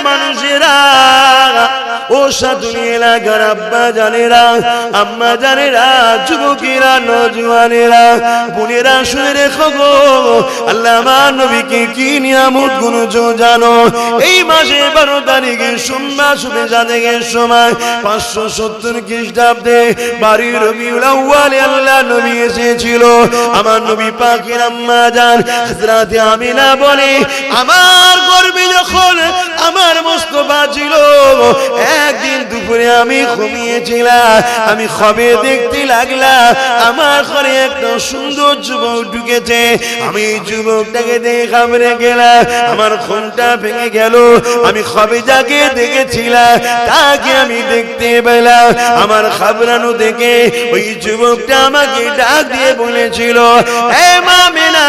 মানুষেরা, ও সাধুনী এলাকার আব্বা জানেরা, আম্মা জানেরা, যুবকেরা, নওজওয়ানেরা, বোনেরা, শুনে রেখো গো, আল্লাহ আমার নবীকে কি নিয়ামত গুনছো জানো? এই মাসে 12 তারিখে সোমবার শুভে জাদেগের সময় 570 খ্রিস্টাব্দে 12 রবিউল আউয়ালে আল্লাহ নবী এসেছিল। আমার নবী পাকের আম্মা জান হযরত আমিনা বলে, আমার গর্ভে যখন আমার মুস্তাফা ছিল, একদিন দুপুরে আমি ঘুমিয়েছিলাম, আমি খবে দেখতে লাগলাম আমার ঘরে একটা সুন্দর যুবক ঢুকেছে। আমি যুবকটাকে দেখে ঘাবড়ে গেলাম, আমার ঘুমটা ভেঙে গেল। আমি খবিজাকে দেখেছিলাম, তাকে আমি দেখতে পেলাম। আমার ঘাবড়ানো দেখে ওই যুবকটা আমাকে ডাক দিয়ে বলেছিল, হে মা আমিনা,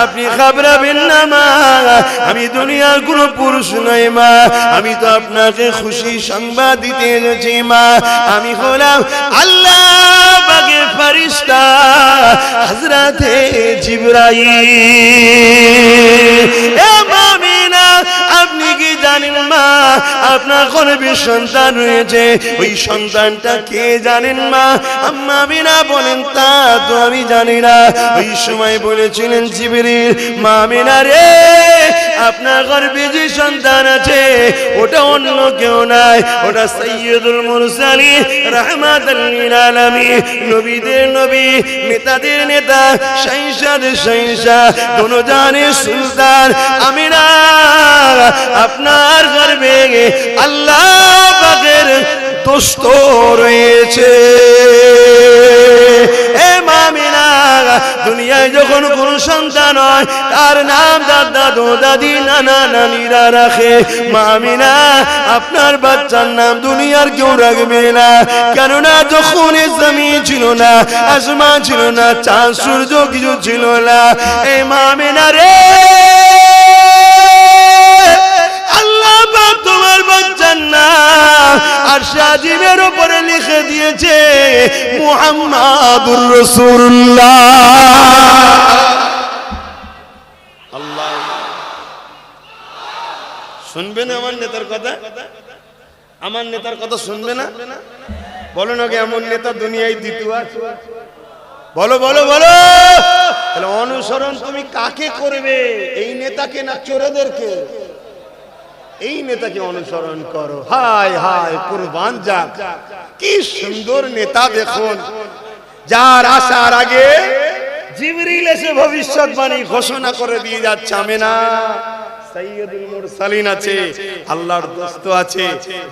আপনি ঘাবড়াবেন না মা, আমি দুনিয়ার কোনো পুরুষ নই মা, আমি তো আপনাকে খুশি সংবাদ দিতে এসেছি মা, আমি হলাম আল্লাহ পাকের ফেরেশতা হযরতে জিবরাইল। এ মা আমিনা, আপনি কি জানেন মা, আপনার গর্ভে সন্তান রয়েছে, ওই সন্তানটা কে জানেন মা? আম্মা আমিনা বলেন, তা তো আমি জানি না। ওই সময় বলেছিলেন জিবরিল, মা আমিনা রে, আপনার গর্ভে যে সন্তান আছে ওটা অন্য কেউ নাই, ওটা সাইয়্যিদুল মুরসালিন রাহমাতাল লিল আলামিন, নবীদের নবী, নেতাদের নেতা, শাহিনশাদের শাহিনশাহ, দোনো জানের সুলতান আমিনা, আপনার গর্ভে আল্লাহ পাকের দোস্ত রয়েছে। এ মা আমিনা, দুনিয়ায় যখন কোন সন্তান হয় তার নাম দাদা দাদি নানা নানিরা রাখে। মা আমিনা, আপনার বাচ্চার নাম দুনিয়ার কেউ রাখবে না, কেননা যখন জমিন ছিল না, আসমান ছিল না, চাঁদ সূর্য কিছু ছিল না। এই মা আমিনা রে, আল্লাহ পাক তোমার বাচ্চার নাম আরশে আজিমের উপরে লিখে দিয়েছে মুহাম্মাদুর রাসূলুল্লাহ। আল্লাহ শুনবেন আমার নেতার কথা? আমার নেতার কথা শুনবে না? বলো না, এমন নেতা দুনিয়ায় দ্বিতীয় আছে? বলো বলো বলো। তাহলে অনুসরণ তুমি কাকে করবে? এই নেতাকে না চোরেদেরকে? এই নেতাকে অনুসরণ করো। হায় হায়, কুরবান যাক, কি সুন্দর নেতা দেখুন, যার আসার আগে জিবরিল এসে ভবিষ্যৎবাণী ঘোষণা করে দিয়ে যাচ্ছে। আমিনা সাইয়্যিদুল মুরসালিন আছে, আল্লাহর দোস্ত আছে,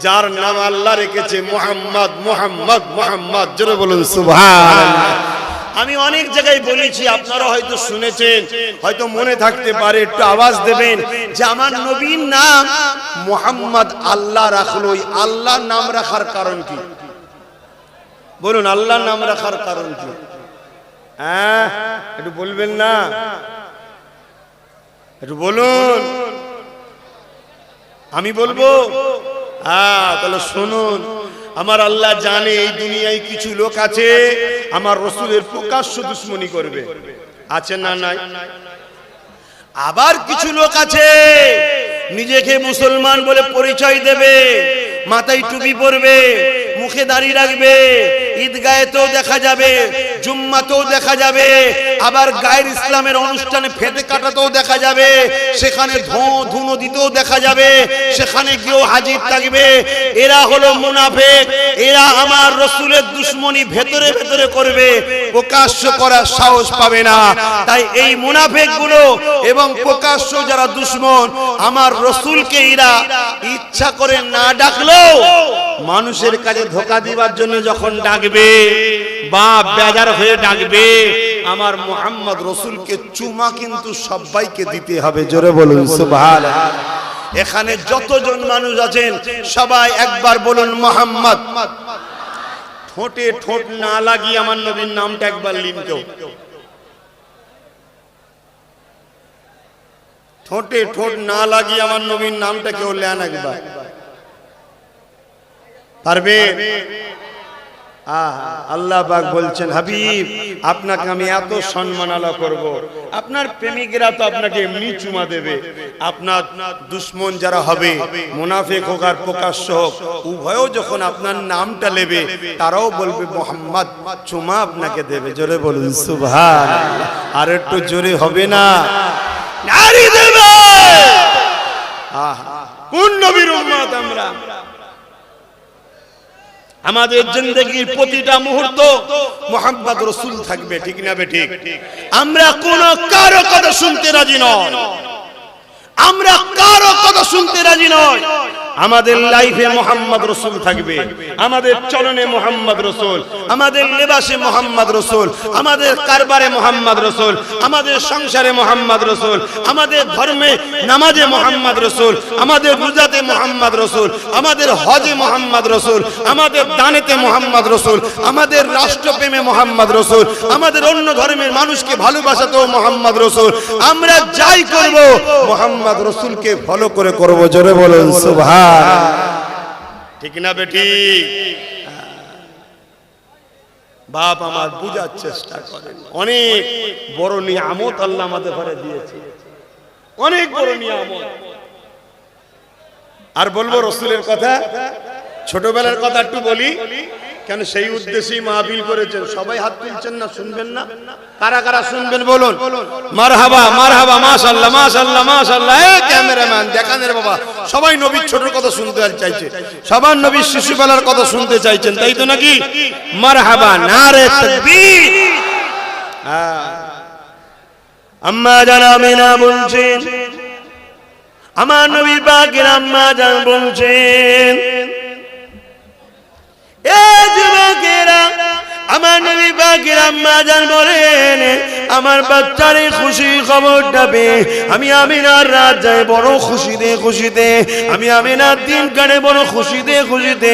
যার নাম আল্লাহ রেখেছে মুহাম্মদ। মুহাম্মদ মুহাম্মদ, জোরে বলুন সুবহানাল্লাহ। আমি অনেক জায়গায় বলেছি, আপনারা হয়তো শুনেছেন, হয়তো মনে থাকতে পারে, একটু আওয়াজ দেবেন যে আমার নবীর নাম মুহাম্মদ আল্লাহ রাখলো। আল্লাহর নাম রাখার কারণ কি? বলুন, আল্লাহর নাম রাখার কারণ কি? হ্যাঁ, একটু বলবেন না? একটু বলুন, আমি বলবো? হ্যাঁ, তাহলে শুনুন। আমার আল্লাহ জানে এই দুনিয়ায় কিছু লোক আছে আমার রাসূলের প্রকাশ্য দুশমনি করবে, আছে না নাই? আবার কিছু লোক আছে নিজেকে মুসলমান বলে পরিচয় দেবে, মাথায় টুপি পরবে, মুখে দাড়ি রাখবে, ঈদগাহেতেও দেখা যাবে, জুম্মাতেও দেখা যাবে, আবার গায়ের ইসলামের অনুষ্ঠানে ফেতে কাটাতেও দেখা যাবে, সেখানে ধুনো দিতেও দেখা যাবে, সেখানে গিয়েও হাজির থাকবে। এরা হলো মুনাফিক, এরা আমার রাসূলের দুশমনি ভেতরে ভেতরে করবে, প্রকাশ্য করার সাহস পাবে না। তাই এই মুনাফিকগুলো এবং প্রকাশ্য যারা দুশমন, আমার রাসূলকে এরা ইচ্ছা করে না ডাকলেও মানুষের কাছে ধোঁকা দিবার জন্য যখন ডাকবে বা বেজার হয়ে ডাকবে, আমার মুহাম্মদ রাসূলকে চুমা কিন্তু সবাইকে দিতে হবে। জোরে বলুন সুবহানাল্লাহ। এখানে যতজন মানুষ আছেন সবাই একবার বলুন মুহাম্মদ। ঠোঁটে ঠোঁট না লাগিয়ে আমার নবীর নামটা একবার লিন কেউ। ঠোঁটে ঠোঁট না লাগিয়ে আমার নবীর নামটা কেউ লেন একবার? পারবে? আল্লাহ পাক বলছেন হাবিব আপনাকে আমি এত সম্মান আলা করব, আপনার প্রেমিকরা তো আপনাকে এমনি চুমা দেবে, আপনার দুশমন যারা হবে মুনাফিক হোক আর প্রকাশ্য হোক উভয়ও যখন আপনার নামটা নেবে তারাও বলবে মুহাম্মদ, চুমা আপনাকে দেবে। জোরে বলুন সুবহানাল্লাহ। আর একটু জোরে হবে না? নারী দেবে। কোন নবীর উম্মত আমরা? আমাদের জিন্দেগির প্রতিটা মুহূর্ত মুহাম্মদ রাসূল থাকবে, ঠিক না বেঠিক? আমরা কোন কারো কথা শুনতে রাজি নই, আমরা কারো কথা শুনতে রাজি নই। আমাদের লাইফে মুহাম্মদ রাসূল থাকবে, আমাদের চলনে মুহাম্মদ রাসূল, আমাদের লেবাসে মুহাম্মদ রাসূল, আমাদের কারবারে মুহাম্মদ রাসূল, আমাদের সংসারে মুহাম্মদ রাসূল, আমাদের ধর্মে নামাজে মুহাম্মদ রাসূল, আমাদের রোজাতে মুহাম্মদ রাসূল, আমাদের হজে মুহাম্মদ রাসূল, আমাদের দানেতে মুহাম্মদ রাসূল, আমাদের রাষ্ট্রপ্রেমে মুহাম্মদ রাসূল, আমাদের অন্য ধর্মের মানুষকে ভালোবাসাতেও মুহাম্মদ রাসূল। আমরা যাই করব মুহাম্মদ রাসূলকে ফলো করে করব। জোরে বলুন সুবহান, ঠিক না বেটি? বাপ আমার বুঝার চেষ্টা করেন, অনেক বড় নিয়ামত আল্লাহ আমাদের ঘরে দিয়েছে, অনেক বড় নিয়ামত। আর বলবো রাসূলের কথা, ছোটবেলার কথা একটু বলি, কেন সেই উদ্দেশ্যেই মাহফিল করেছেন। সবাই হাত তুলছেন না, শুনবেন না? কারা কারা শুনবেন বলুন? মারহাবা মারহাবা, মাশাআল্লাহ মাশাআল্লাহ মাশাআল্লাহ। এই ক্যামেরাম্যান দেখান রে বাবা, সবাই নবীর ছোটর কথা শুনতে চাইছে, সবার নবীর শিশুবেলার কথা শুনতে চাইছেন, তাই তো নাকি? মারহাবা, নারে তাকবীর। আম্মা জান আমিনা বলছেন, আমার নবী পাকের আম্মা জান বলছেন, এ যুবকেরা, আমার নবী পাকের আম্মা জান বলেন, আমার বাচ্চার এই খুশি খবরটা পেয়ে আমি আমিনার রাত যাই বড় খুশিতে খুশিতে, আমি আমিনার দিন কাটে বড় খুশিতে খুশিতে,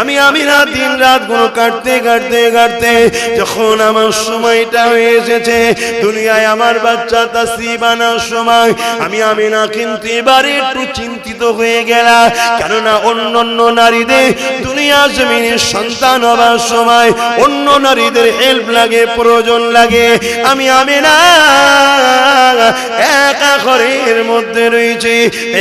আমি আমিনার দিন রাত গুলো কাটতে কাটতে কাটতে যখন আমার সময়টা হয়ে এসেছে দুনিয়ায় আমার বাচ্চা তাসরিফ আনার সময়, আমি আমিনা কিন্তু এবারে একটু চিন্তিত হয়ে গেলাম। কেননা অন্য অন্য নারীদের দুনিয়া জমিনে সন্তান হবার সময় অন্য নারীদের হেল্প লাগে, প্রয়োজন লাগে, আমি আমিনা একা ঘরের মধ্যে রয়েছে।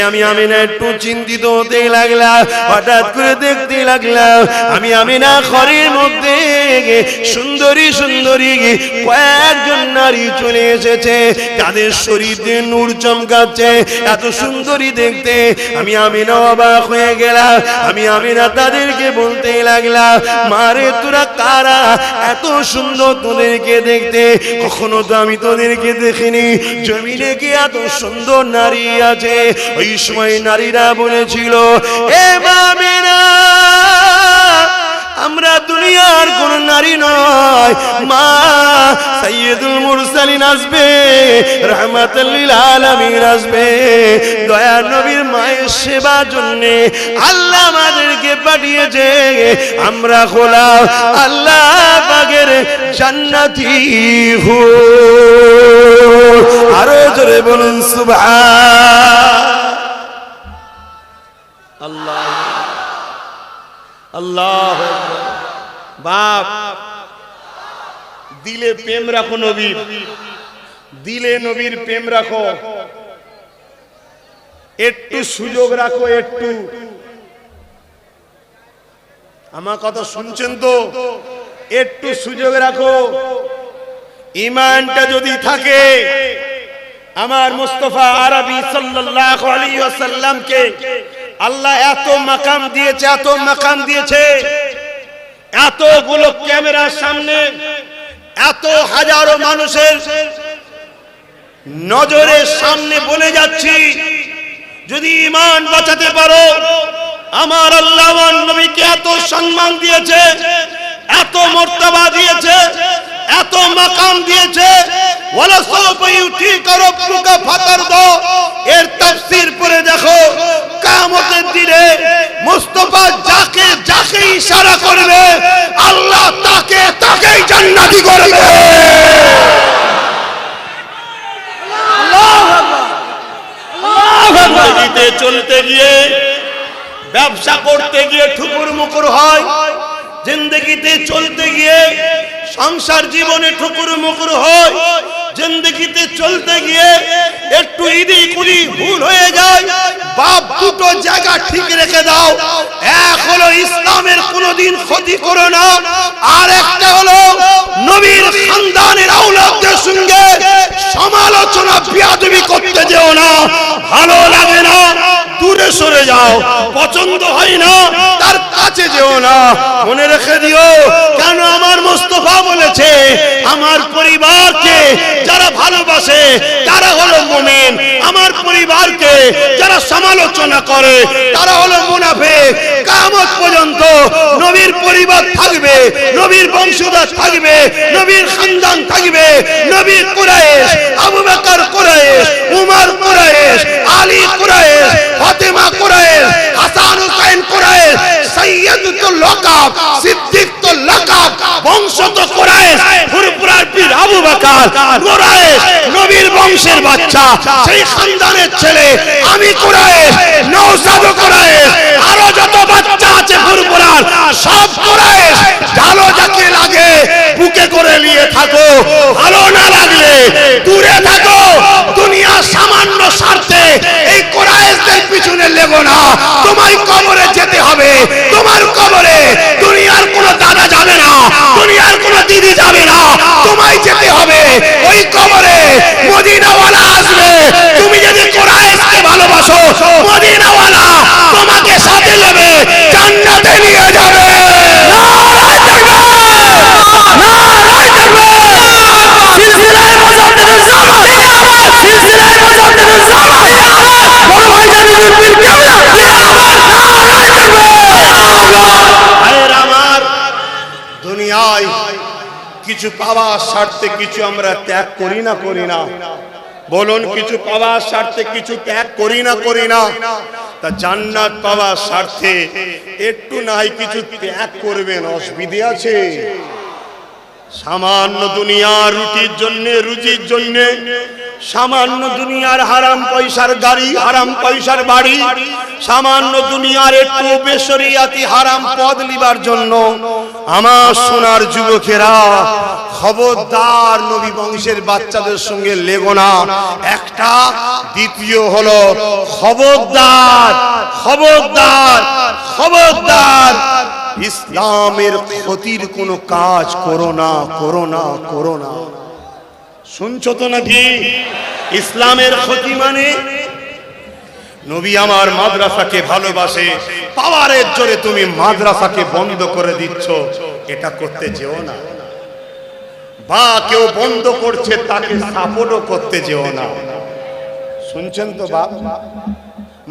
আমি আমিনা একটু চিন্তিত হতে লাগলাম। হঠাৎ করে দেখতে লাগলাম আমি আমিনা ঘরের মধ্যে সুন্দরী সুন্দরী কয়েকজন নারী চলে এসেছে, তাদের শরীরে নূর চমকাচ্ছে, এত সুন্দরী দেখতে। আমি আমিনা অবাক হয়ে গেলাম। আমি আমিনা তাদেরকে বলতে লাগলাম, মারে তোরা কারা, এত সুন্দর তোদেরকে দেখতে, কখনো তো আমি তোদেরকে দেখিনি, জমিনে কি এত সুন্দর নারী আছে? ওই সময় নারীরা বলেছিল, এ আমিনা, আমরা দুনিয়ার কোন নারী নয়, মা সাইয়্যিদুল মুরসালিন আসবে, রাহমাতুল লিল আলামিন আসবে, দয়ার নবীর মায়ের সেবার জন্য আল্লাহ আমাদেরকে পাঠিয়েছে, আমরা গোলাম আল্লাহ পাকের জান্নাতি হুর। আরো জোরে বলুন সুবহান আল্লাহ আল্লাহ। বাপ, দিলে প্রেম রাখো নবীর, দিলে নবীর প্রেম রাখো, একটু সুযোগ রাখো, একটু। আমার কথা শুনছেন তো? একটু সুযোগ রাখো। ঈমানটা যদি থাকে, আমার মুস্তাফা আরবি সাল্লাল্লাহু আলাইহি ওয়াসাল্লামকে আল্লাহ এত মাকাম দিয়েছে, এত মাকাম দিয়েছে, এতগুলো ক্যামেরার সামনে, এত হাজারো মানুষের নজরের সামনে বলে যাচ্ছি, যদি ঈমান বাঁচাতে পারো, আমার আল্লাহ আমার নবীকে এত সম্মান দিয়েছে, এত মর্তবা দিয়েছে, এত মাকাম দিয়েছে। ওয়ালা সাওফা ইউতিকা রাব্বুকা ফাতারদা, এর তাফসীর পড়ে দেখো, কিয়ামতের দিনে মুস্তাফা যাকে যাকে ইশারা করবে আল্লাহ তাকে তাকেই জান্নাতি করবে। আল্লাহু আকবার, আল্লাহু আকবার। জিতে চলতে গিয়ে, ব্যবসা করতে গিয়ে ঠুকুর মুকুর হয়, জিন্দেগিতে চলতে গিয়ে সংসার জীবনে ঠুকুর মুকুর হয়, জিন্দেগিতে চলতে গিয়ে একটু এদিক ওদিক ভুল হয়ে যায়, বাপ দুটো জায়গা ঠিক রেখে দাও। এক হলো ইসলামের কোনোদিন ক্ষতি করো না, আর একটা হলো নবীর খানদানের আওলাদদের সঙ্গে সমালোচনা বিয়াদবি করতে যেও না। ভালো লাগে না দূরে সরে যাও, পছন্দ হয় না তার কাছে যেও না। মনে রেখে দিও, কেন আমার মুস্তাফা বলেছে আমার পরিবারকে যারা ভালোবাসে তারা হলো মুমিন, আমার পরিবারকে যারা সমালোচনা করে তারা হলো মুনাফিক। কিয়ামত পর্যন্ত নবীর পরিবার থাকবে, নবীর বংশধর থাকবে, নবীর খানদান থাকবে, নবীর কুরাইশ, আবু বকর কুরাইশ, উমর কুরাইশ, আলী কুরাইশ, ফাতেমা কুরাইশ, হাসান হুসাইন কুরাইশ, সাইয়্যিদুল লাকাব, সিদ্দিকুল লাকাব, বংশ তো কুরাইশ, ফুরফুরার পীর আবু বকর কুরাইশ, নবীর বংশের বাচ্চা, সেই খানদানের ছেলে আমি কুরাইশ, নওশাদ কুরাইশ, আরো যত বাচ্চা আছে ফুরফুরার সব কুরাইশ। ভালো যাকে লাগে বুকে করে নিয়ে থাকো, ভালো না লাগলে দূরে থাকো। দুনিয়া সামান্য স্বার্থে এই কুরাইশদের পিছনে লেগো না। তোমায় কবরে যেতে হবে, তোমার কবরে দুনিয়ার কোনো দাদা যাবে না, দুনিয়ার কোনো দিদি যাবে না, তোমায় যেতে হবে ওই কবরে। মদিনাওয়ালা আসবে, তুমি যদি কুরাইশকে ভালোবাসো মদিনাওয়ালা তোমাকে সাথে নেবে, জান্নাতে নিয়ে যাবে। নারায়ে তাকবীর, নারায়ে তাকবীর, সিলসিলায়ে মুজাদ্দিদুল জামান, সিলসিলায়ে মুজাদ্দিদুল জামান, বড় ভাইজান পীর কেবলা, নারায়ে তাকবীর। ভাইরা আমার, দুনিয়ায় কিছু পাওয়ার স্বার্থে কিছু আমরা ত্যাগ করি না, করি না? বলুন, কিছু পাওয়ার স্বার্থে কিছু ত্যাগ করি না, করি না? তা জান্নাত পাওয়ার স্বার্থে একটু নাই কিছু ত্যাগ করবেন, অসুবিধা আছে? সামান্য দুনিয়ার রুটির জন্য, রুজির জন্য, সামান্য দুনিয়ার হারাম পয়সার গাড়ি, হারাম পয়সার বাড়ি, সামান্য দুনিয়ার একটু বেশরিয়াতি হারাম পদ লিবার জন্য আমার সোনার যুবকেরা খবরদার নবী বংশের বাচ্চাদের সঙ্গে লেগো না। একটা, দ্বিতীয় হলো খবরদার, খবরদার, খবরদার ইসলামের ক্ষতির কোনো কাজ করো না, করো না, করো না। শুনছো তো নাকি? ইসলামের ক্ষতি মানে নবী আমার মাদ্রাসাকে ভালোবাসে, পাওয়ারের জোরে তুমি মাদ্রাসাকে বন্ধ করে দিচ্ছ, এটা করতে যেও না। বা কেউ বন্ধ করছে তাকে সাপোর্টও করতে যেও না। শুনছেন তো বাপ?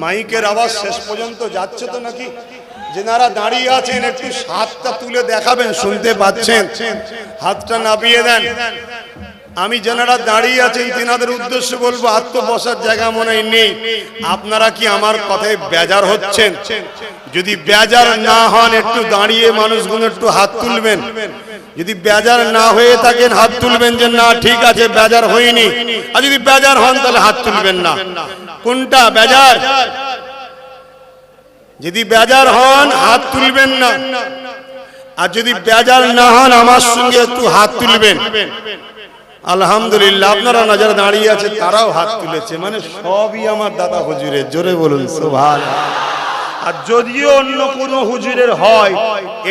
মাইকের আওয়াজ শেষ পর্যন্ত যাচ্ছে তো নাকি? যেনারা দাঁড়িয়ে আছেন একটু হাতটা তুলে দেখাবেন, শুনতে পাচ্ছেন? হাতটা নামিয়ে দেন। আমি যেনারা দাঁড়িয়ে আছেন তেনাদের উদ্দেশ্য বলবো, হাত তো বসার জায়গা মনে নেই। আপনারা কি আমার কথায় বেজার হচ্ছেন? যদি বেজার না হন একটু দাঁড়িয়ে মানুষগুলো একটু হাত তুলবেন। যদি বেজার না হয়ে থাকেন হাত তুলবেন যে না ঠিক আছে বেজার হয়নি, আর যদি বেজার হন তাহলে হাত তুলবেন না। কোনটা বেজার? যদি বেজার হন হাত তুলবেন না, আর যদি বেজার না হন আমার সঙ্গে একটু হাত তুলবেন। আলহামদুলিল্লাহ, আপনারা না যারা দাঁড়িয়ে আছে তারাও হাত তুলেছে, মানে সবই আমার দাদা হুজুরের। জোরে বলুন সুবহানাল্লাহ। আর যদিও অন্য কোন হুজুরের হয়,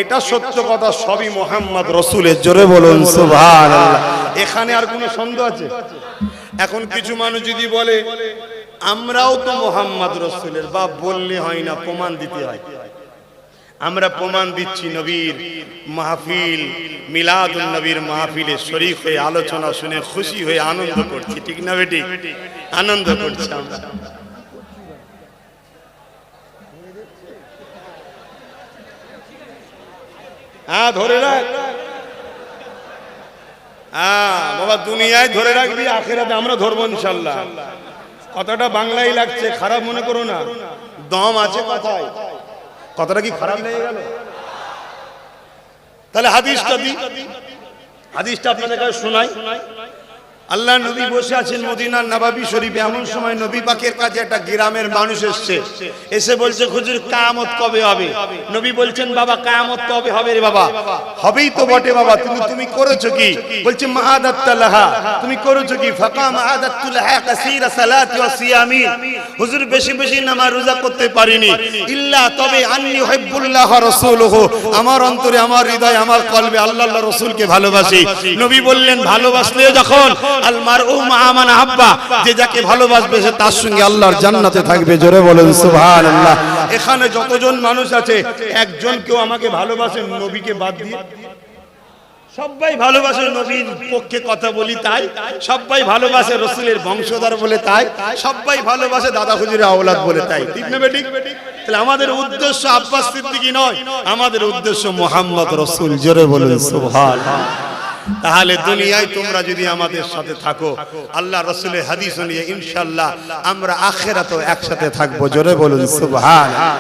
এটা সত্য কথা, সবই মোহাম্মদ রসুলের। জোরে বলুন সুবহানাল্লাহ। এখানে আর কোনো সন্দেহ আছে? এখন কিছু মানুষ যদি বলে আমরাও তো মোহাম্মদ রসুলের, বা বললে হয় না, প্রমাণ দিতে হয়। আমরা প্রমাণ দিচ্ছি, নবীর মাহফিল, মিলাদুন নবীর মাহফিলে শরীক হয়ে আলোচনা শুনে খুশি হয়ে আনন্দ করছি, ঠিক না বেটি? আনন্দ করছি আমরা। হ্যাঁ, ধরে রাখ। হ্যাঁ বাবা, দুনিয়ায় ধরে রাখবি, আখিরাতে আমরা ধরবো ইনশাআল্লাহ। কথাটা বাংলায় লাগছে, খারাপ মনে করো না, দম আছে কথায়। কথাটা কি খারাপ লেগে গেল? তাহলে হাদিসটা দি, হাদিসটা আপনাদের কাছে শোনাই। আল্লাহ নবী বসে আছেন মদিনার নববী শরীফে। এমন সময় নবী পাকের কাছে একটা গ্রামের মানুষ এসেছে, এসে বলছে হুজুর কিয়ামত কবে হবে? নবী বলছেন বাবা কিয়ামত কবে হবে রে বাবা? হবেই তো বটে বাবা, তুমি করেছো কি? বলছে মাআদাতুল্লাহা, তুমি করেছো কি? ফাকা মাআদাতুল্লাহা কাসীরা সালাতি ওয়া সিয়ামি, হুজুর বেশি বেশি নামাজ রোজা করতে পারিনি, ইল্লা তবে আন্নী উহিব্বুল্লাহ ওয়া রাসূলুহু, আমার অন্তরে আমার হৃদয়ে আমার কলবে আল্লাহ আল্লাহ রাসূলকে ভালোবাসি। নবী বললেন ভালোবাসলে যখন আল মারউ মা মান আহাব্বা, যে যাকে ভালোবাসবে সে তার সঙ্গে আল্লাহর জান্নাতে থাকবে। জোরে বলেন সুবহানাল্লাহ। এখানে যতজন মানুষ আছে একজন কেউ আমাকে ভালোবাসে নবীকে বাদ দিয়ে? সবাই ভালোবাসে নবীর পক্ষে কথা বলি তাই, সবাই ভালোবাসে রাসূলের বংশধর বলে তাই, সবাই ভালোবাসে দাদা হুজুরের আওলাদ বলে তাই। ঠিক না বেঠিক? তাহলে আমাদের উদ্দেশ্য আব্বাস সিদ্দিকী নয়, আমাদের উদ্দেশ্য মুহাম্মদ রাসূল। জোরে বলেন সুবহানাল্লাহ। তাহলে দুনিয়ায় তোমরা যদি আমাদের সাথে থাকো, আল্লাহ রাসূলের হাদিস নিয়ে ইনশাআল্লাহ আমরা আখিরাতেও একসাথে থাকবো। জোরে বলুন সুবহানাল্লাহ।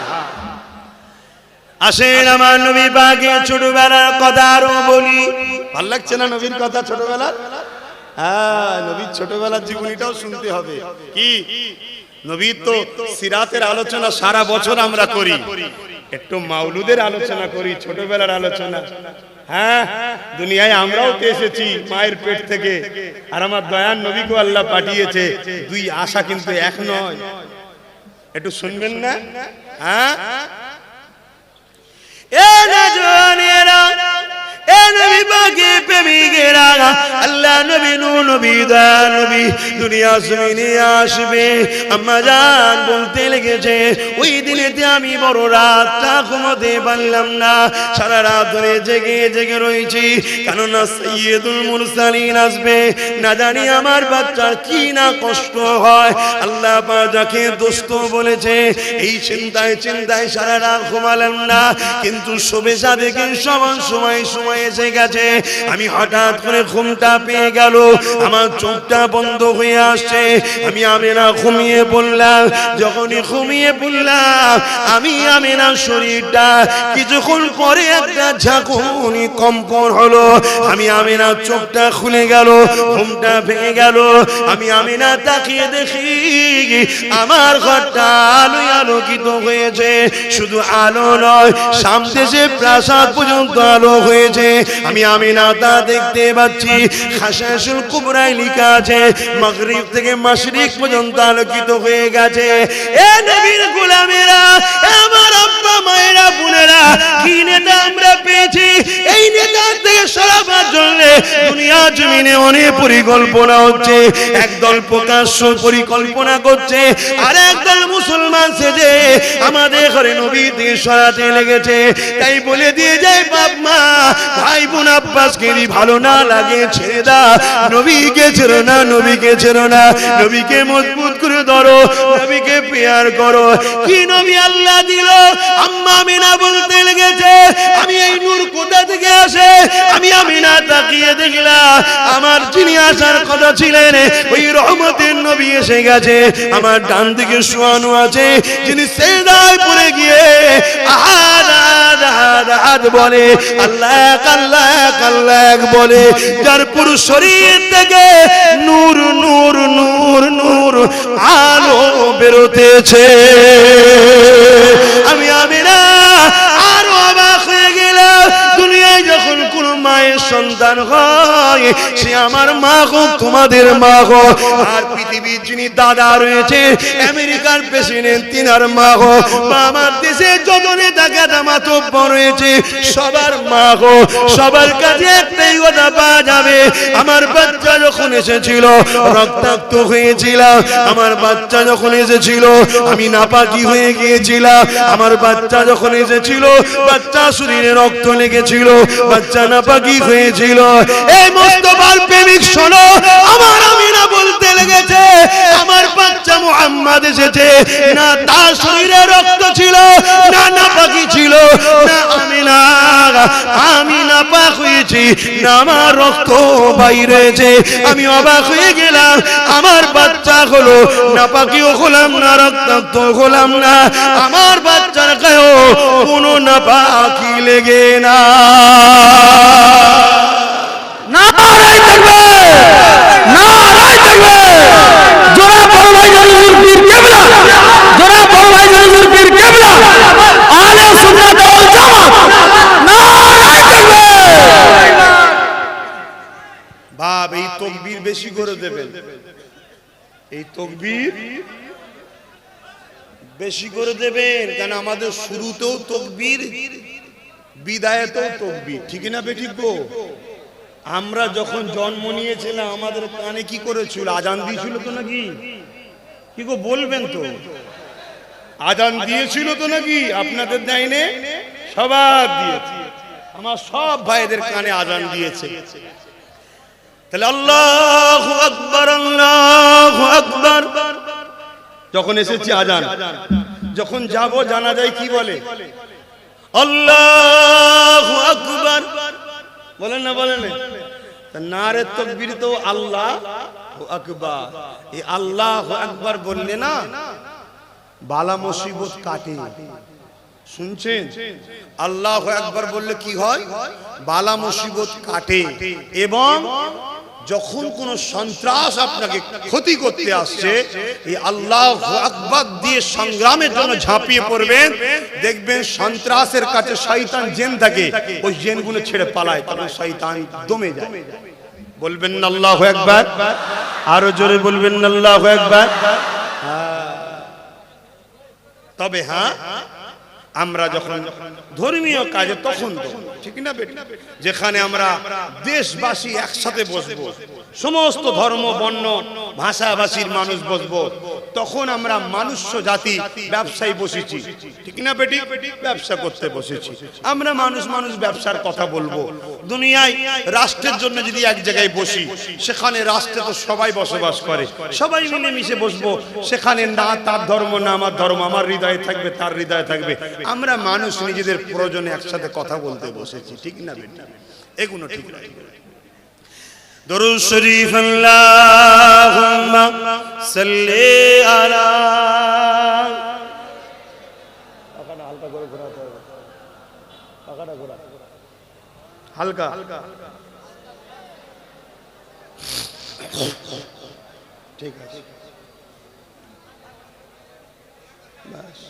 আসেন আমার নবী পাকের ছোটবেলার কথা আরো বলি। ভালো লাগছে না নবীর কথা ছোটবেলার? হ্যাঁ, নবীর ছোটবেলার জীবনীটাও শুনতে হবে। কি নবীর তো সিরাতের আলোচনা সারা বছর আমরা করি, একটু মাওলুদের আলোচনা করি, ছোটবেলার আলোচনা। হ্যাঁ, দুনিয়ায় আমরাও তো এসেছি মায়ের পেট থেকে, আর আমার দয়ার নবীকে আল্লাহ পাঠিয়েছে। দুই আশা কিন্তু এক নয়, একটু শুনবেন না? হ্যাঁ, এ নজওয়ানেরা, এ নবী পাকের প্রেমিকেরা, আল্লাহ নবী নূর নবী দয়ার নবী দুনিয়া জমিনে আসবে। আম্মা জান বলতে লেগেছে ওই দিনেতে আমি বড় রাতটা ঘুমোতে পারলাম না, সারা রাত ধরে জেগে জেগে রয়েছি, কেননা সাইয়্যিদুল মুরসালিন আসবে। না জানি আমার বাচ্চার কি না কষ্ট হয়। আল্লাহ পাক যাকে দোস্ত বলেছে, এই চিন্তায় চিন্তায় সারা রাত ঘুমালাম না, কিন্তু শোবে সাদেকে সমান সময় এসে গেছে। আমি হঠাৎ করে ঘুমটা পেয়ে গেল, আমার চোখটা বন্ধ হয়ে আসছে। আমি আমেনা ঘুমিয়ে পড়লাম। যখনই ঘুমিয়ে পড়লাম আমি আমেনার শরীরটা কিছুক্ষণ পরে একটা ঝাঁকুনি কম্পন হলো। আমি আমেনার চোখটা খুলে গেল, ঘুমটা ভেঙে গেল। আমি আমেনা তাকিয়ে দেখি আমার ঘরটা আলোয় আলোকিত হয়েছে। শুধু আলো নয়, সামনে যে প্রাসাদ পর্যন্ত আলো হয়েছে। আমি আমিনা তা দেখতে পাচ্ছি। খাশাশুল কুবরায় লেখা আছে মাগরিব থেকে মাশরিক পর্যন্ত আলোকিত হয়ে গেছে। এ নবীর গোলামেরা, আমার আব্বা মায়েরা বোনেরা, কি নেতা আমরা পেয়েছি। এই নেতা থেকে সরাবার জন্য দুনিয়া জমিনে অনেক পরিকল্পনা হচ্ছে। একদল প্রকাশ্য পরিকল্পনা করছে, আর একদল মুসলমান সেজে আমাদের ঘরে নবী থেকে সরাতে লেগেছে। তাই বলে দিয়ে যায় বাপ মা, ভাই বোন আব্বাসকে ভালো না লাগে ছেড়ে দাও, নবীকে ছেড়ো না, নবীকে ছেড়ো না, নবীকে মজবুত করে ধরো, নবীকে পেয়ার করো। কি নবী আল্লাহ দিল। আম্মা আমিনা বলতে লেগেছে আমি এই নূর কোথা থেকে আসে। আমি আমিনা তাকিয়ে দেখলাম আমার যিনি আসার কথা ছিলেন ওই রহমতের নবী এসে গেছে। আমার ডান দিকে শোয়ানো আছে যিনি সিজদায় পড়ে গিয়ে আহাদ আহাদ আহাদ আহাদ বলে, আল্লাহ আল্লাহ আল্লাহ বলে, যার পুরো শরীর থেকে নূর নূর নূর নূর আলো বেরোতেছে। আমি আমিনা আরো অবাক হয়ে গেলাম। দুনিয়ায় যখন কোন মায়ের সন্তান হয় সে আমার মা হোক, তোমাদের মা হোক, আর পৃথিবীর যিনি দাদা রয়েছে আমেরিকার প্রেসিডেন্ট তিনার মা হোক, বা আমার দেশে যত নেতা গাদা মাতব্বর রয়েছে সবার মা হোক, সবার কাছে একটাই কথা পাওয়া যাবে। আমার বাচ্চা যখন এসেছিল রক্তাক্ত হয়েছিলাম, আমার বাচ্চা যখন এসেছিল আমি নাপাকি হয়ে গিয়েছিলাম, আমার বাচ্চা যখন এসেছিল বাচ্চা শরীরে রক্ত লেগেছিল, বাচ্চা নাপাকি হয়েছিল। এই মুস্তাফার প্রেমিক শোনো, আমার আমিনা বলতে লেগেছে আমার বাচ্চা মুহাম্মদ এসেছে, না তার শরীরে রক্ত ছিল, না নাপাকি ছিল, না আমি নাপাক হয়েছি, না আমার রক্ত বাইরেছে। আমি অবাক হয়ে গেলাম, আমার বাচ্চা হলো নাপাকিও হলাম না, রক্তাক্ত হলাম না, আমার বাচ্চার গায়েও কোনো নাপাকি লেগে না। নারায়ে তাকবীর, নারায়ে তকবীর বেশি করে দেবেন, এই তকবীর বেশি করে দেবেন, কেন আমাদের শুরুতেও তকবীর, বিদায়েতেও তকবীর, ঠিক না বেঠিক গো? আমরা যখন জন্ম নিয়েছিলাম আমাদের কানে কি করেছিল? আজান দিয়েছিল তো নাকি? কি গো বলবেন তো? আজান দিয়েছিল তো নাকি? আপনাদের দেয়নি? সবার দিয়েছে। আমার সব ভাইদের কানে আজান দিয়েছে। তাহলে আল্লাহু আকবার, আল্লাহু আকবার যখন এসেছে আজান, যখন যাব জানাজায় কি বলে? আল্লাহু আকবার বলেন না, বলেন না? নারে তাকবীর তো আল্লাহু আকবার। এই আল্লাহু আকবার বললে না বালা মুসিবত কাটে। শুনছেন? আল্লাহু আকবার বললে কি হয়? বালা মুসিবত কাটে। এবং যখন কোন সন্ত্রাস আপনাকে ক্ষতি করতে আসছে, এই আল্লাহু আকবার দিয়ে সংগ্রামের জন্য ঝাঁপিয়ে পড়বেন, দেখবেন সন্ত্রাসের কাছে শয়তান জিন থাকে, ওই জিনগুলো ছেড়ে পালায়, তখন শয়তান দমে যায়। বলবেন না আল্লাহু আকবার? আরো জোরে বলবেন না আল্লাহু আকবার? তবে হ্যাঁ, আমরা যখন ধর্মীয় কাজে তখন ঠিক না বেটা, যেখানে আমরা দেশবাসী একসাথে বসবো, সমস্ত ধর্ম বর্ণ ভাষাভাষীর মানুষ বসবো, তখন আমরা মানুষ্য জাতি ব্যবসায়ী বসেছি, ঠিক না বেটি? ব্যবসা করতে বসেছি আমরা, মানুষ মানুষ ব্যবসার কথা বলবো। দুনিয়ায় রাষ্ট্রের জন্য যদি এক জায়গায় বসি, সেখানে রাষ্ট্রে তো সবাই বসবাস করে, সবাই মিলে মিশে বসবো, সেখানে না তার ধর্ম না আমার ধর্ম, আমার হৃদয়ে থাকবে তার হৃদয়ে থাকবে, আমরা মানুষ নিজেদের প্রয়োজনে একসাথে কথা বলতে বসেছি, ঠিক না বেটা? এগুলো ঠিক না। দরুদ শরীফ আল্লাহুম্মা সাল্লি আলা, হালকা করে ঘোরাতে হবে, পাখাটা ঘোরা হালকা, ঠিক আছে বাস,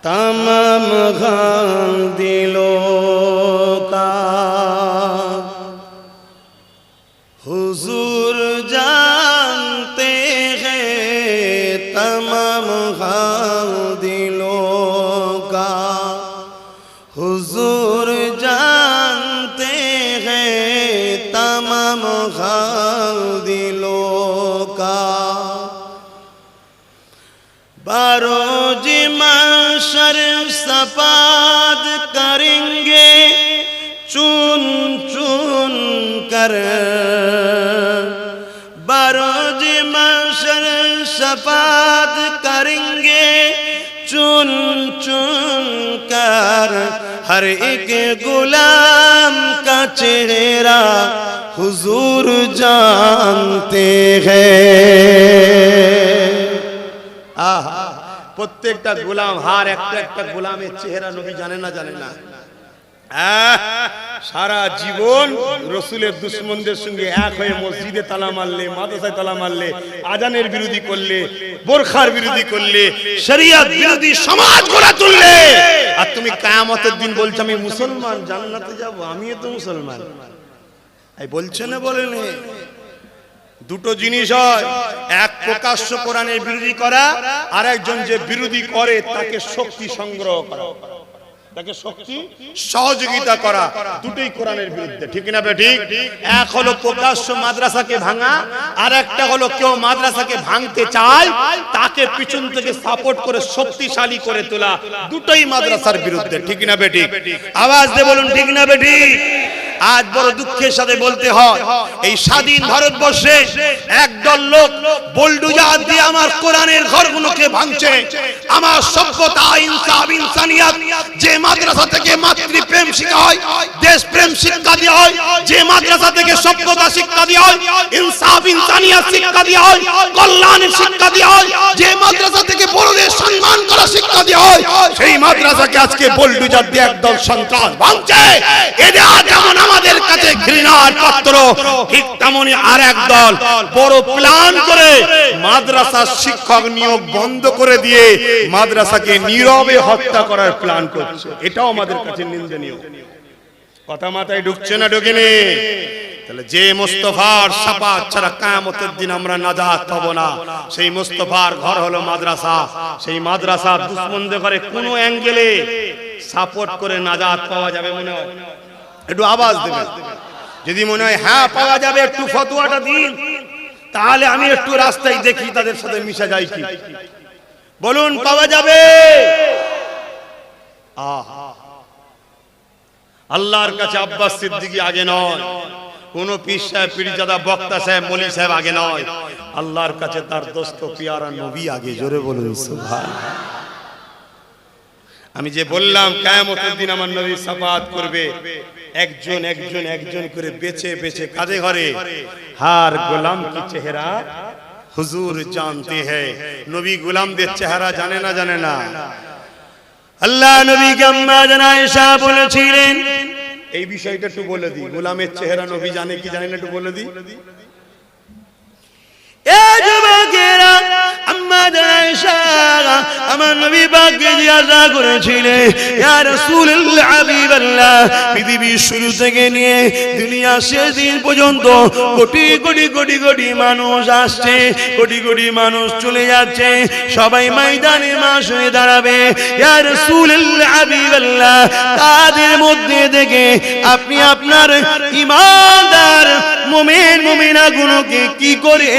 तमाम गम दिलों का हुजूर जानते हैं, तमाम गम दिलों का हुजूर जानते हैं, तमाम गम दिलों का बारोज महशर सफाद करेंगे चुन चुन कर, बारोज महशर सफाद करेंगे चुन चुन कर, हर एक गुलाम का चेहरा हुजूर जानते हैं। প্রত্যেকটা গোলাম, হার একটা একটা গোলামের চেহারা নবী জানে না, জানে না? সারা জীবন রসুলের দুশমনদের সঙ্গে এক হয়ে মসজিদে তালা মারলে, মাদ্রাসায় তালা মারলে, আজানের বিরোধী করলে, বোরখার বিরোধী করলে, শরিয়ত বিরোধী সমাজ গড়ে তুললে, আর তুমি কিয়ামতের দিন বলছো আমি মুসলমান, জান্নাতে যাব, আমিও তো মুসলমান। এই বলছে না, বলেন? দুটো জিনিস হয়, এক প্রকাশ্য কোরআনের বিরোধী করা, আর একজন যে বিরোধী করে তাকে শক্তি সংগ্রহ করা, তাকে শক্তি সহযোগিতা করা, দুটোই কোরআনের বিরুদ্ধে, ঠিক না বেঠিক? এক হলো প্রকাশ্য মাদ্রাসাকে ভাঙা, আর একটা হলো কেউ মাদ্রাসাকে ভাঙতে চায় তাকে পিছন থেকে সাপোর্ট করে শক্তিশালী করে তোলা, দুটোই মাদ্রাসার বিরুদ্ধে, ঠিক না বেঠিক? আওয়াজ দিয়ে বলুন ঠিক না বেঠিক? আজ বড় দুঃখের সাথে বলতে হয়, এই স্বাধীন ভারতবর্ষে একদল লোক বুলডোজার দিয়ে আমার কোরআনের ঘরগুলোকে ভাঙছে। আমার সভ্যতা, ইনসাফ, ইনসানিয়ত, যে মাদ্রাসা থেকে মাতৃপ্রেম শিক্ষা হয়, দেশপ্রেম শিক্ষা দেওয়া হয়, যে মাদ্রাসা থেকে সভ্যতা শিক্ষা দেওয়া হয়, ইনসাফ, ইনসানিয়ত শিক্ষা দেওয়া হয়, কল্যাণের শিক্ষা দেওয়া হয়, যে মাদ্রাসা থেকে বড়দের সম্মান করা শিক্ষা দেওয়া হয়, সেই মাদ্রাসাকে আজকে বুলডোজার দিয়ে একদল সন্ত্রাস ভাঙছে। এরা যেমন আমাদের কাছে ঘৃণার পাত্র, ঠিক তেমনি আর এক দল বড় প্ল্যান করে মাদ্রাসার শিক্ষক নিয়োগ বন্ধ করে দিয়ে মাদ্রাসাকে নীরবে হত্যা করার প্ল্যান করছে। এটাও আমাদের কাছে নিন্দনীয়। কথা মাথায় ঢুকছে না ঢুকেনি? তাহলে যে মুস্তাফার শাফাত ছাড়া কিয়ামতের দিন আমরা নাজাত পাবো না, সেই মুস্তাফার ঘর হলো মাদ্রাসা। সেই মাদ্রাসা দুশমনদের করে কোনো অ্যাঙ্গেলে সাপোর্ট করে নাজাত পাওয়া যাবে মনে হয়? একটু আওয়াজ দেবেন যদি মনে হয় হ্যাঁ পাওয়া যাবে, একটু ফতোয়াটা দিন, তাহলে আমি একটু রাস্তায় দেখি তাদের সাথে মিশে যাই কি। বলুন পাওয়া যাবে? আল্লাহর কাছে আব্বাস সিদ্দিকী আগে নয়, কোন পীর সাহেব পীরজাদা বক্তা সাহেব মলি সাহেব আগে নয়, আল্লাহর কাছে তার দোস্ত পিয়ারা নবী আগে। জোরে বলুন সুবহানাল্লাহ। আমি যে বললাম কিয়ামতের দিন আমার নবী শাফাত করবে, একজন একজন একজন করে বেছে বেছে কাঁধে ঘরে। হার গোলাম কি চেহারা হুজুর জানতে হ্যায়। নবী গোলামদের চেহারা জানে না জানে না? আল্লাহ নবীকে আম্মা জানা আয়েশা বলেছিলেন, এই বিষয়টা একটু বলে দিই, গোলামের চেহারা নবী জানে কি জানে না একটু বলে দিই। এ যুবকেরা, আম্মা জানা আয়েশা আমার নবী পাককে জিজ্ঞাসা করেছিলেন, ইয়া রাসূলুল্লাহ হাবিবাল্লাহ, পৃথিবীর শুরু থেকে নিয়ে দুনিয়া শেষ দিন পর্যন্ত কোটি কোটি কোটি কোটি মানুষ আসছে, কোটি কোটি মানুষ চলে যাচ্ছে, সবাই ময়দানে মাস হয়ে দাঁড়াবে। ইয়া রাসূলুল্লাহ হাবিবাল্লাহ, তাদের মধ্যে থেকে আপনি আপনার ঈমানদার মুমিন মুমিনাগুলোকে কি করে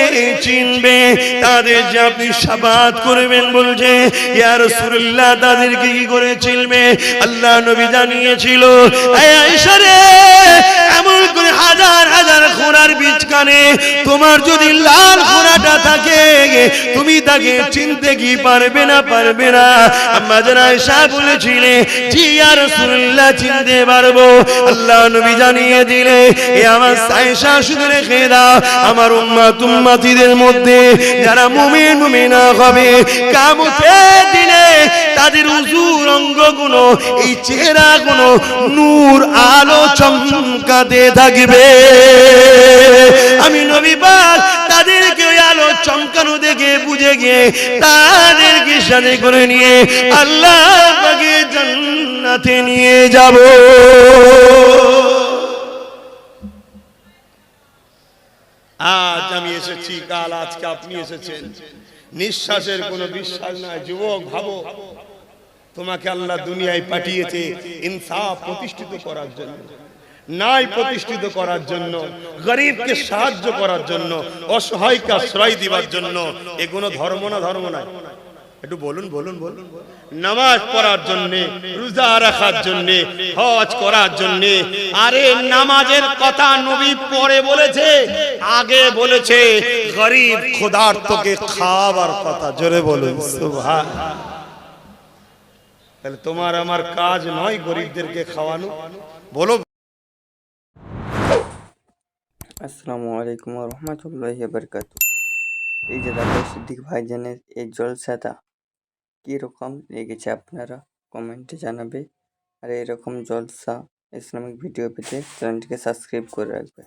চিনবে? তাদের যে আপনি শাফাত করবেন বলছে, ইয়া রাসূলুল্লাহ তাদেরকে কি করে চিনবে? আল্লাহ নবী জানিয়েছিল, এই আয়েশা রে, এমন করে হাজার হাজার ঘোড়ার বিচকানে তোমার যদি লাল ঘোড়াটা থাকে, তুমি তাকে চিনতে কি পারবে না? পারবে না। আম্মা জান আয়েশা বলেছিলেন, জি ইয়া রাসূলুল্লাহ চিনতে পারবো। আল্লাহ নবী জানিয়ে দিলে, এ আমার আয়েশা শুধু রেখে দাও, আমার উম্মত উম্মতিদের মধ্যে যারা মুমিন মুমিনা হবে, কিয়ামতের দিনে তাদের উজুর অঙ্গগুলো, এই চেহারাগুলো নূর আলো চমকাতে থাকবে। আমি নবী পাক তাদেরকে ওই আলো চমকানো দেখে বুঝে গিয়ে তাদেরকে সাথে করে নিয়ে আল্লাহ পাকের জান্নাতে নিয়ে যাব। আজ আমি এসেছি, কাল আজকে আপনি এসেছেন, নিঃশ্বাসের কোনো বিশ্বাস নাই। যুবক ভাবো, তোমাকে আল্লাহ দুনিয়ায় পাঠিয়েছে ইনসাফ প্রতিষ্ঠিত করার জন্য, ন্যায় প্রতিষ্ঠিত করার জন্য, গরিবকে সাহায্য করার জন্য, অসহায়কে আশ্রয় দিবার জন্য। এগুলো ধর্ম না? ধর্ম না? একটু বলুন বলুন বলুন। নামাজ পড়ার জন্য, রোজা রাখার জন্য, হজ করার জন্য। আরে নামাজের কথা নবী পরে বলেছে, আগে বলেছে গরিব ক্ষুধার্তকে খাওয়াবার কথা। জোরে বলুন সুবহানাল্লাহ। তাহলে তোমার আমার কাজ নয় গরিবদেরকে খাওয়ানো? বলো। আসসালামু আলাইকুম ওয়া রাহমাতুল্লাহি ওয়া বারাকাতুহু। এই যে দাদা সিদ্দিক ভাইজানের এই জলসাটা কীরকম লেগেছে আপনারা কমেন্টে জানাবে। আর এরকম জলসা ইসলামিক ভিডিও পেতে চ্যানেলটিকে সাবস্ক্রাইব করে রাখবে।